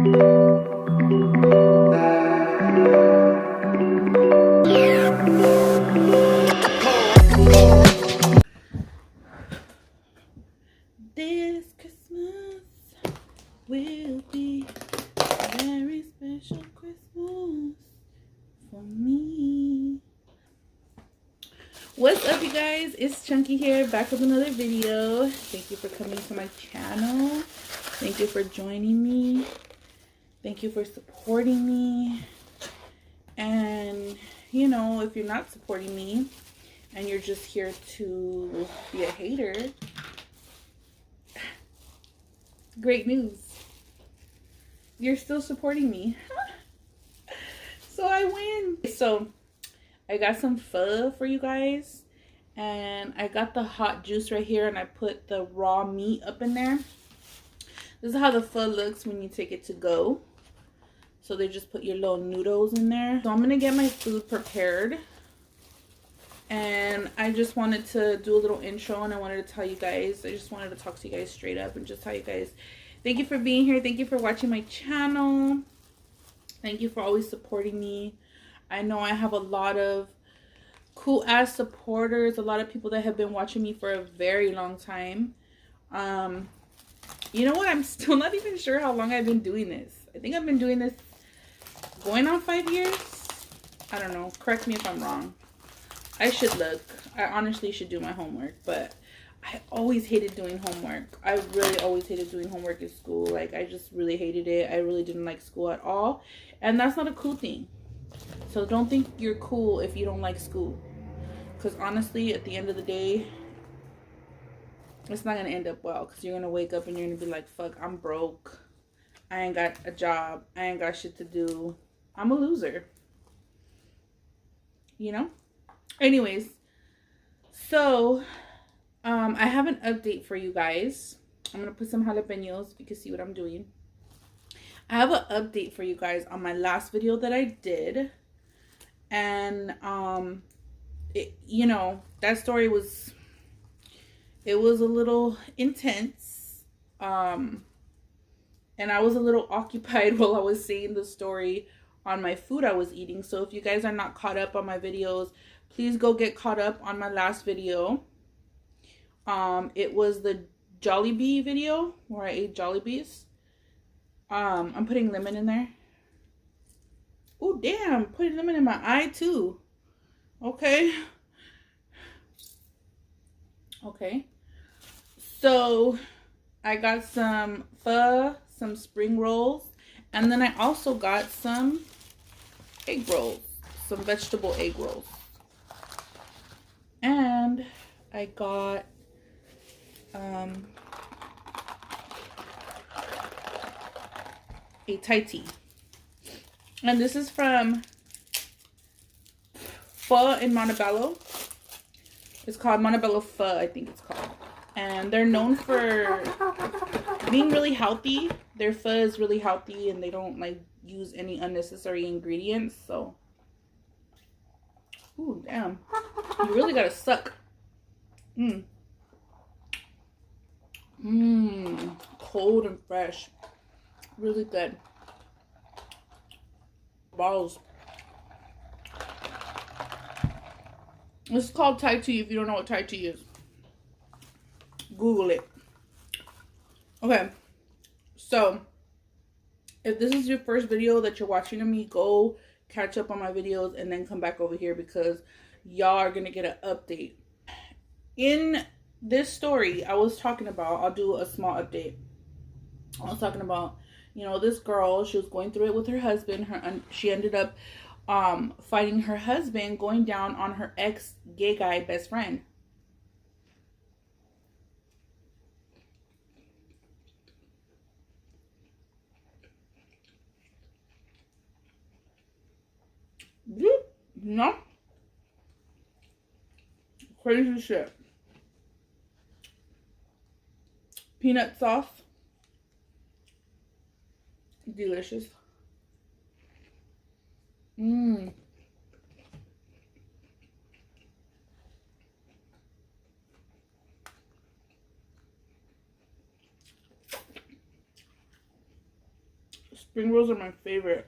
This Christmas will be a very special Christmas for me. What's up, you guys? It's Chunky here, back with another video. Thank you for coming to my channel. Thank you for joining me. Thank you for supporting me. And, you know, if you're not supporting me and you're just here to be a hater, great news. You're still supporting me. So I win. So I got some pho for you guys. And I got the hot juice right here. And I put the raw meat up in there. This is how the pho looks when you take it to go. So they just put your little noodles in there. So I'm going to get my food prepared. And I just wanted to do a little intro, and I wanted to tell you guys, I just wanted to talk to you guys straight up and just tell you guys, thank you for being here. Thank you for watching my channel. Thank you for always supporting me. I know I have a lot of cool ass supporters, a lot of people that have been watching me for a very long time. You know what? I'm still not even sure how long I've been doing this. I think I've been doing this going on 5 years. I don't know. Correct me if I'm wrong. I should look. I honestly should do my homework, but I always hated doing homework. I really always hated doing homework at school. Like, I just really hated it. I really didn't like school at all. And that's not a cool thing. So don't think you're cool if you don't like school. Because honestly, at the end of the day, it's not going to end up well. Because you're going to wake up and you're going to be like, fuck, I'm broke. I ain't got a job. I ain't got shit to do. I'm a loser. You know? Anyways, so I have an update for you guys. I'm gonna put some jalapenos so you can see what I'm doing. I have an update for you guys on my last video that I did, and you know, that story was, it was a little intense, and I was a little occupied while I was saying the story on my food I was eating. So if you guys are not caught up on my videos, please go get caught up on my last video. It was the Jollibee video where I ate Jollibees. I'm putting lemon in there. Oh, damn. Putting lemon in my eye too. Okay. Okay. So I got some pho, some spring rolls, and then I also got some egg rolls, some vegetable egg rolls. And I got a Thai tea. And this is from Pho in Montebello. It's called Montebello Pho, I think it's called. And they're known for being really healthy. Their pho is really healthy, and they don't like use any unnecessary ingredients. So, ooh, damn. You really gotta suck. Cold and fresh. Really good. Balls. This is called Thai tea if you don't know what Thai tea is. Google it. Okay. So, if this is your first video that you're watching of me, go catch up on my videos and then come back over here because y'all are going to get an update. In this story I was talking about, I'll do a small update. I was talking about, you know, this girl, she was going through it with her husband. She ended up fighting her husband, going down on her ex gay guy best friend. No. Crazy shit. Peanut sauce. Delicious. Spring rolls are my favorite.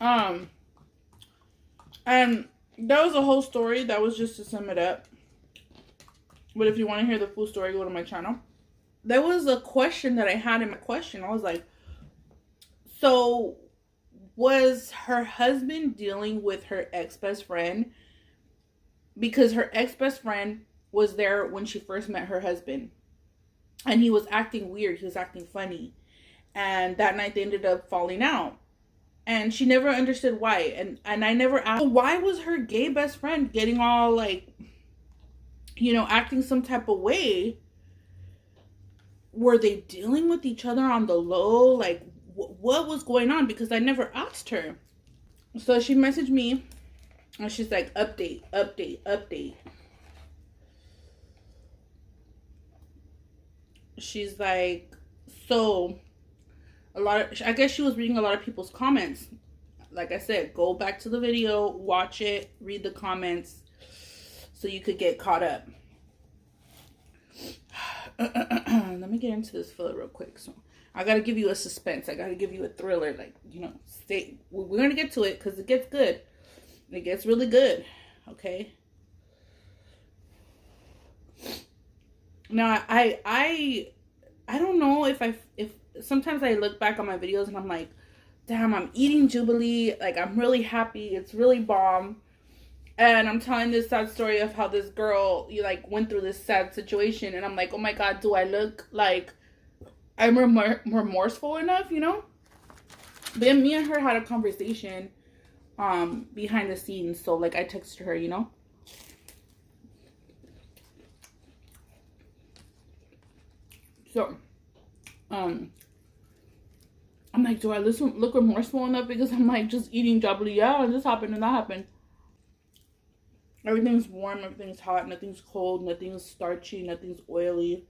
And that was a whole story. That was just to sum it up. But if you want to hear the full story, go to my channel. There was a question that I had in my question. I was like, so was her husband dealing with her ex-best friend? Because her ex-best friend was there when she first met her husband. And he was acting weird. He was acting funny. And that night they ended up falling out. And she never understood why. And I never asked, why was her gay best friend getting all like, you know, acting some type of way? Were they dealing with each other on the low? Like, what was going on? Because I never asked her. So she messaged me. And she's like, update, update, update. She's like, so I guess she was reading a lot of people's comments. Like I said, go back to the video, watch it, read the comments so you could get caught up. Let me get into this filler real quick. So I got to give you a suspense. I got to give you a thriller. Like, you know, we're going to get to it because it gets good. It gets really good. Okay. Now, I don't know if sometimes I look back on my videos and I'm like, damn, I'm eating Jubilee. Like, I'm really happy. It's really bomb. And I'm telling this sad story of how this girl, went through this sad situation. And I'm like, oh my God, do I look like I'm remorseful enough, you know? But then me and her had a conversation behind the scenes. So, like, I texted her, you know? So, I'm like, do I look remorseful enough? Because I'm like just eating Jubilee. Yeah, and this happened and that happened. Everything's warm, everything's hot, nothing's cold, nothing's starchy, nothing's oily.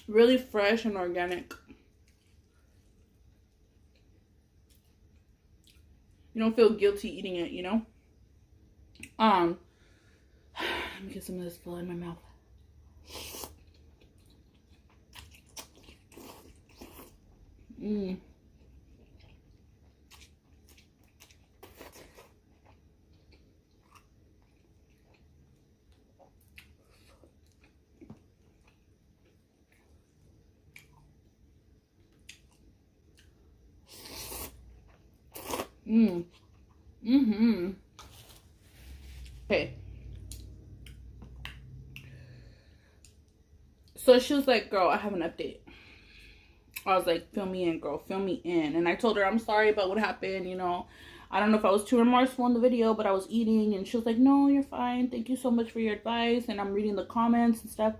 Really fresh and organic. You don't feel guilty eating it, you know? Let me get some of this filler in my mouth. Okay. So she was like, girl, I have an update. I was like, fill me in, girl. Fill me in. And I told her, I'm sorry about what happened, you know. I don't know if I was too remorseful in the video, but I was eating. And she was like, no, you're fine. Thank you so much for your advice. And I'm reading the comments and stuff.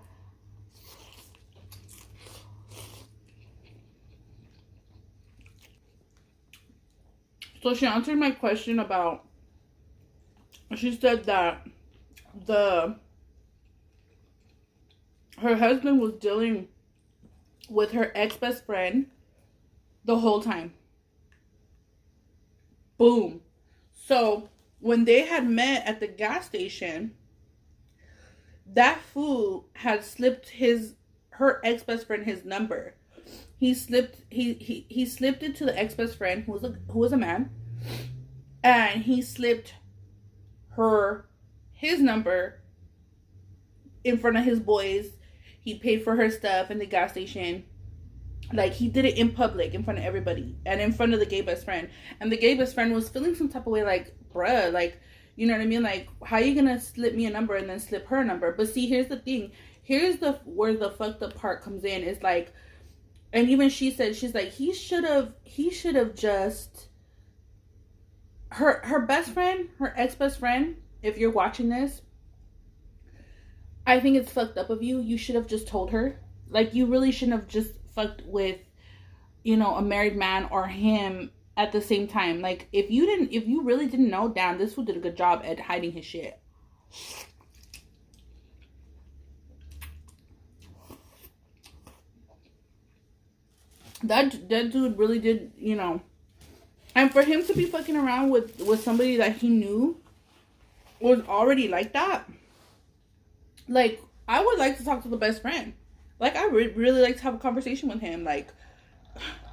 So she answered my question about, she said that her husband was dealing with her ex-best friend the whole time. Boom. So when they had met at the gas station, that fool had slipped her ex-best friend his number. He slipped it to the ex-best friend who was a man, and he slipped her his number in front of his boys. He paid for her stuff in the gas station. Like, he did it in public, in front of everybody, and in front of the gay best friend. And the gay best friend was feeling some type of way, like, bruh, like, you know what I mean? Like, how you gonna slip me a number and then slip her number? But see, here's the thing. Here's where the fucked up part comes in. Is like, and even she said, she's like, he should have just, her best friend, her ex-best friend, if you're watching this, I think it's fucked up of you. You should have just told her. Like, you really shouldn't have just fucked with, you know, a married man or him at the same time. Like, if you really didn't know, damn, this fool did a good job at hiding his shit. That dude really did, you know. And for him to be fucking around with somebody that he knew was already like that, like, I would like to talk to the best friend. Like, I would really like to have a conversation with him. Like,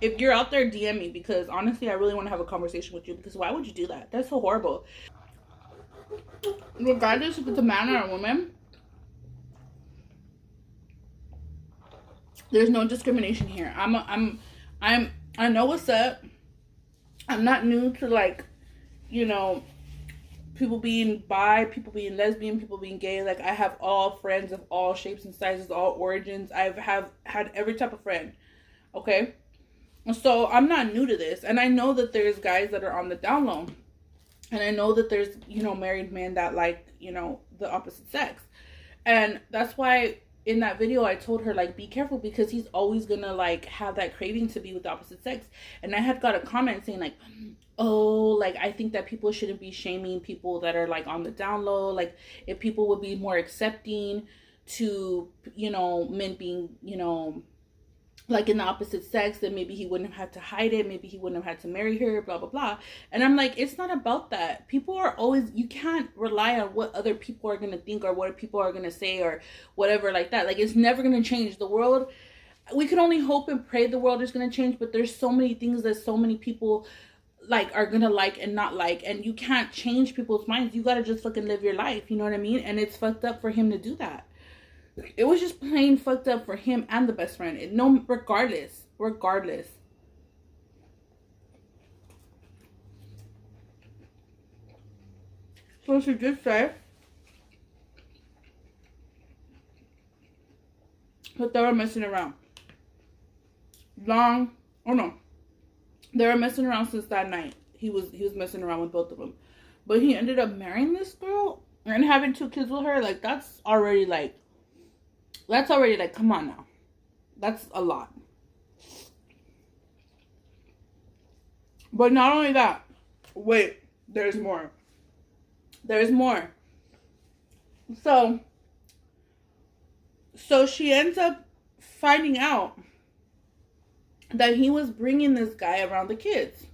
if you're out there, DM me, because honestly, I really want to have a conversation with you, because why would you do that? That's so horrible. Regardless if it's a man or a woman, there's no discrimination here. I know what's up. I'm not new to, like, you know, people being bi, people being lesbian, people being gay. Like, I have all friends of all shapes and sizes, all origins. I've had every type of friend. Okay? So I'm not new to this. And I know that there's guys that are on the down low. And I know that there's, you know, married men that like, you know, the opposite sex. And that's why in that video I told her, like, be careful, because he's always gonna, like, have that craving to be with the opposite sex. And I had got a comment saying, like, oh, like, I think that people shouldn't be shaming people that are, like, on the down low. Like, if people would be more accepting to, you know, men being, you know, like, in the opposite sex, then maybe he wouldn't have had to hide it. Maybe he wouldn't have had to marry her, blah, blah, blah. And I'm like, it's not about that. People are always, you can't rely on what other people are going to think or what people are going to say or whatever like that. Like, it's never going to change. The world, we can only hope and pray the world is going to change, but there's so many things that so many people, like, are going to like and not like. And you can't change people's minds. You got to just fucking live your life. You know what I mean? And it's fucked up for him to do that. It was just plain fucked up for him and the best friend. Regardless. So she did say that they were messing around. They were messing around since that night. He was messing around with both of them. But he ended up marrying this girl and having 2 kids with her. Like, that's already like, come on now. That's a lot. But not only that, wait, there's more. So she ends up finding out that he was bringing this guy around the kids.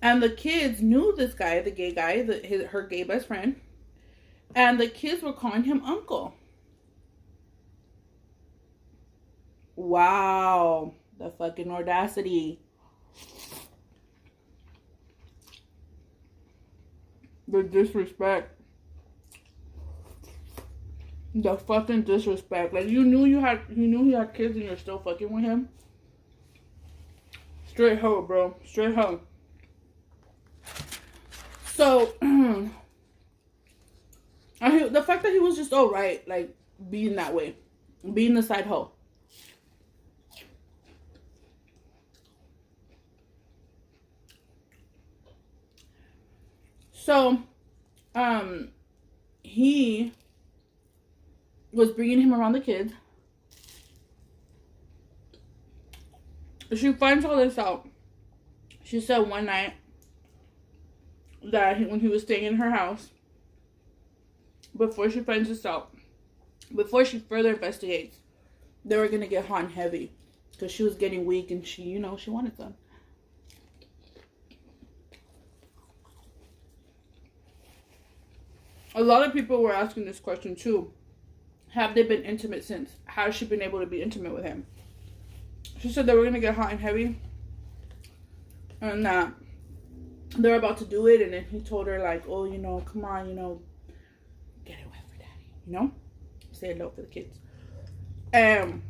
And the kids knew this guy, the gay guy, her gay best friend. And the kids were calling him uncle. Wow, the fucking audacity. The disrespect. The fucking disrespect. Like, you knew he had kids and you're still fucking with him. Straight hoe, bro. Straight hoe. So, the fact that he was just alright, like, being that way. Being the side hoe. So, he was bringing him around the kids. She finds all this out. She said one night that when he was staying in her house, before she finds this out, before she further investigates, they were going to get hot and heavy because she was getting weak and she, you know, she wanted some. A lot of people were asking this question too. Have they been intimate since? How has she been able to be intimate with him? She said they were going to get hot and heavy. And that they're about to do it. And then he told her, like, oh, you know, come on, you know, get it wet for daddy. You know? Say hello for the kids. And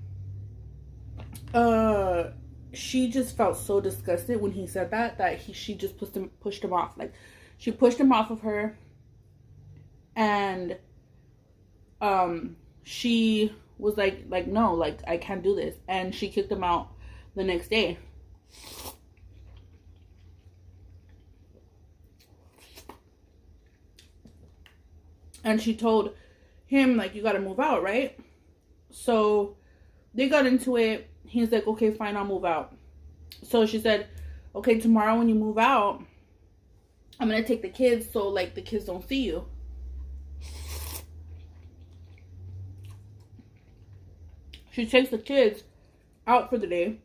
she just felt so disgusted when he said that she just pushed him off. Like, she pushed him off of her. And she was like no, like, I can't do this. And she kicked him out the next day. And she told him, like, you gotta move out, right? So they got into it. He's like, okay, fine, I'll move out. So she said, okay, tomorrow when you move out, I'm gonna take the kids so, like, the kids don't see you. She takes the kids out for the day,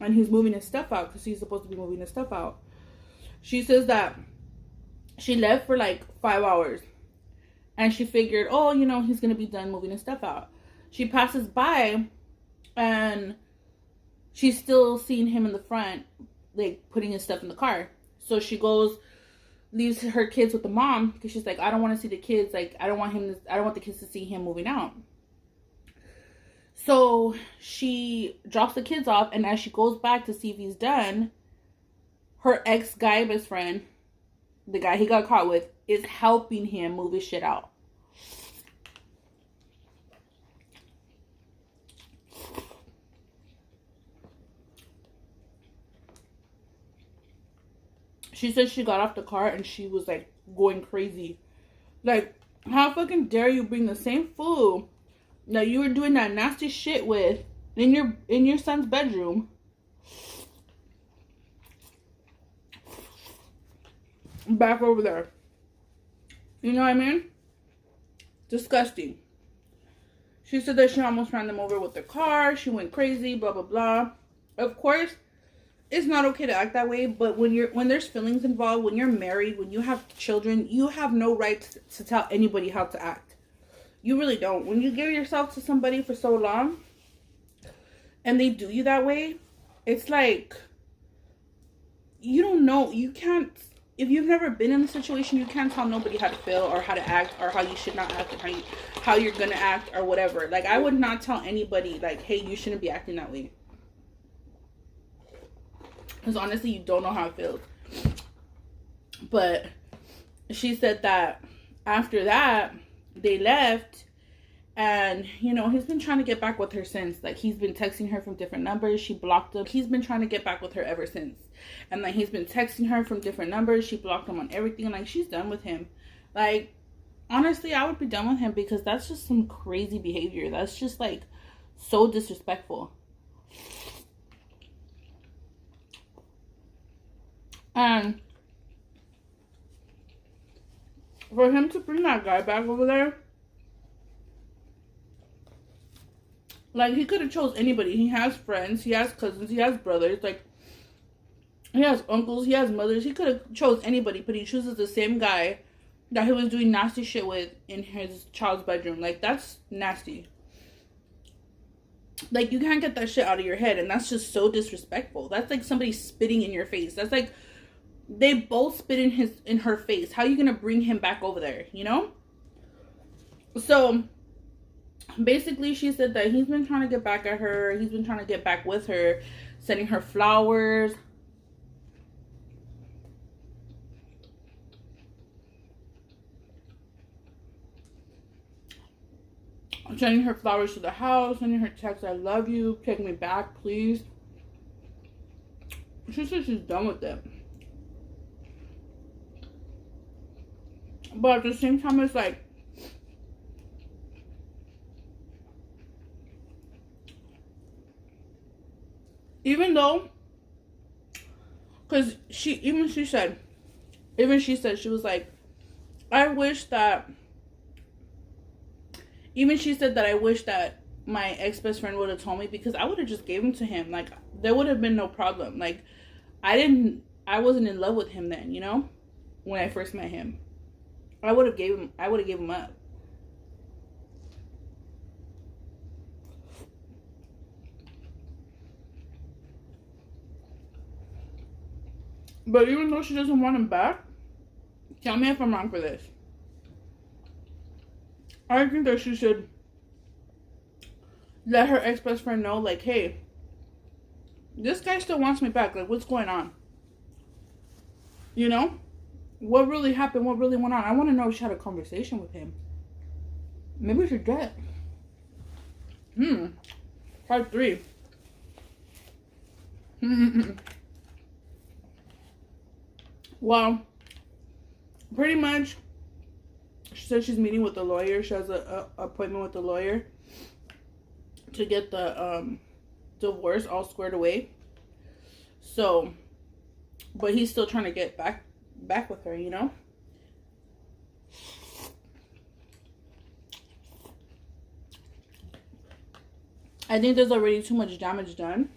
and he's moving his stuff out because he's supposed to be moving his stuff out. She says that she left for like 5 hours, And she figured, oh, you know, he's going to be done moving his stuff out. She passes by and she's still seeing him in the front, like putting his stuff in the car. So she goes, leaves her kids with the mom because she's like, I don't want to see the kids. Like, I don't want the kids to see him moving out. So she drops the kids off, and as she goes back to see if he's done, her ex-guy best friend, the guy he got caught with, is helping him move his shit out. She said she got off the car and she was like going crazy. Like, how fucking dare you bring the same fool that you were doing that nasty shit with in your son's bedroom back over there? You know what I mean? Disgusting. She said that she almost ran them over with the car. She went crazy, blah, blah, blah. Of course, it's not okay to act that way, but when there's feelings involved, when you're married, when you have children, you have no right to tell anybody how to act. You really don't. When you give yourself to somebody for so long and they do you that way, it's like, you don't know. You can't, if you've never been in a situation, you can't tell nobody how to feel or how to act or how you should not act or how you're gonna act or whatever. Like, I would not tell anybody, like, hey, you shouldn't be acting that way. Because honestly, you don't know how it feels. But she said that after that, they left. And, you know, he's been trying to get back with her since. Like, he's been texting her from different numbers. She blocked him. He's been trying to get back with her ever since. And, like, he's been texting her from different numbers. She blocked him on everything. Like, she's done with him. Like, honestly, I would be done with him because that's just some crazy behavior. That's just, like, so disrespectful. And for him to bring that guy back over there, like, he could have chose anybody. He has friends, he has cousins, he has brothers, like, he has uncles, he has mothers. He could have chose anybody, but he chooses the same guy that he was doing nasty shit with in his child's bedroom. Like, that's nasty. Like, you can't get that shit out of your head, and that's just so disrespectful. That's like somebody spitting in your face. That's like they both spit in her face. How are you gonna bring him back over there, you know? So basically, she said that he's been trying to get back at her. He's been trying to get back with her, sending her flowers. Sending her flowers to the house, sending her text, I love you, take me back, please. She said she's done with it. But at the same time, it's like, even though, because she said, she was like, I wish that, even she said that I wish that my ex-best friend would have told me, because I would have just gave him to him. Like, there would have been no problem. Like, I wasn't in love with him then, you know, when I first met him. I would have gave him up. But even though she doesn't want him back, tell me if I'm wrong for this. I think that she should let her ex-best friend know, like, hey, this guy still wants me back. Like, what's going on? You know? What really happened? What really went on? I want to know if she had a conversation with him. Maybe we should get. Part 3. Well, pretty much, she said she's meeting with the lawyer. She has an appointment with the lawyer to get the divorce all squared away. So, but he's still trying to get back with her, you know? I think there's already too much damage done.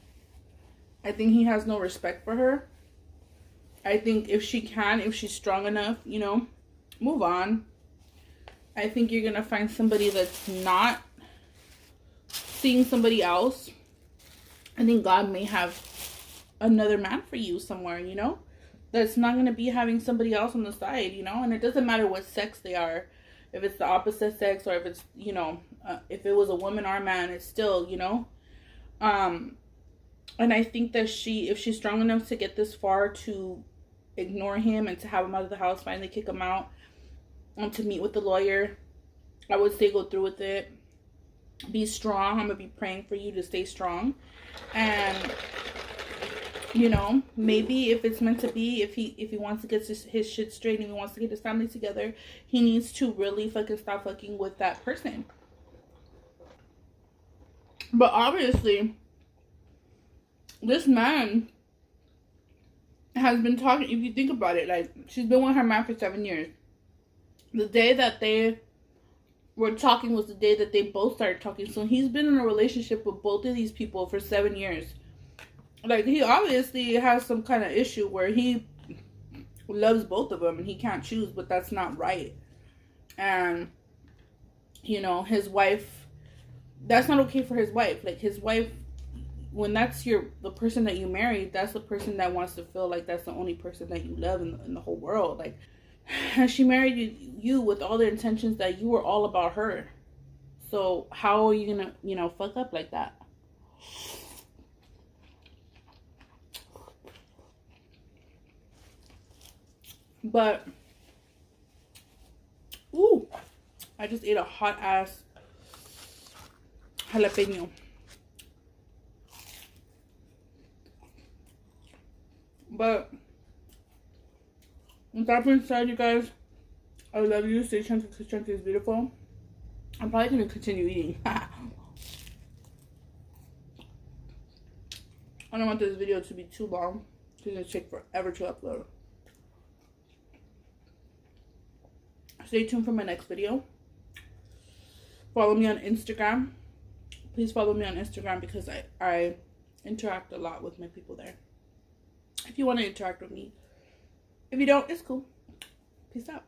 I think he has no respect for her. I think if she's strong enough, you know, move on. I think you're going to find somebody that's not seeing somebody else. I think God may have another man for you somewhere, you know, that's not going to be having somebody else on the side, you know, and it doesn't matter what sex they are. If it's the opposite sex, or if it's, you know, if it was a woman or a man, it's still, you know. And I think that if she's strong enough to get this far, to ignore him and to have him out of the house, finally kick him out, and to meet with the lawyer, I would say go through with it. Be strong. I'm going to be praying for you to stay strong. And, you know, maybe if it's meant to be, if he wants to get his shit straight and he wants to get his family together, he needs to really fucking stop fucking with that person. But obviously, this man has been talking, if you think about it, like, she's been with her man for 7 years. The day that they were talking was the day that they both started talking. So he's been in a relationship with both of these people for 7 years. Like, he obviously has some kind of issue where he loves both of them and he can't choose, but that's not right. And, you know, his wife, that's not okay for his wife. Like, his wife, when that's the person that you married, that's the person that wants to feel like that's the only person that you love in the whole world. Like, and she married you with all the intentions that you were all about her. So how are you gonna, you know, fuck up like that? But, ooh, I just ate a hot ass jalapeno. But with that being said, you guys, I love you. Stay chunky because chunky is beautiful. I'm probably going to continue eating. I don't want this video to be too long. It's going to take forever to upload. Stay tuned for my next video. Follow me on Instagram. Please follow me on Instagram because I interact a lot with my people there. If you want to interact with me. If you don't, it's cool. Peace out.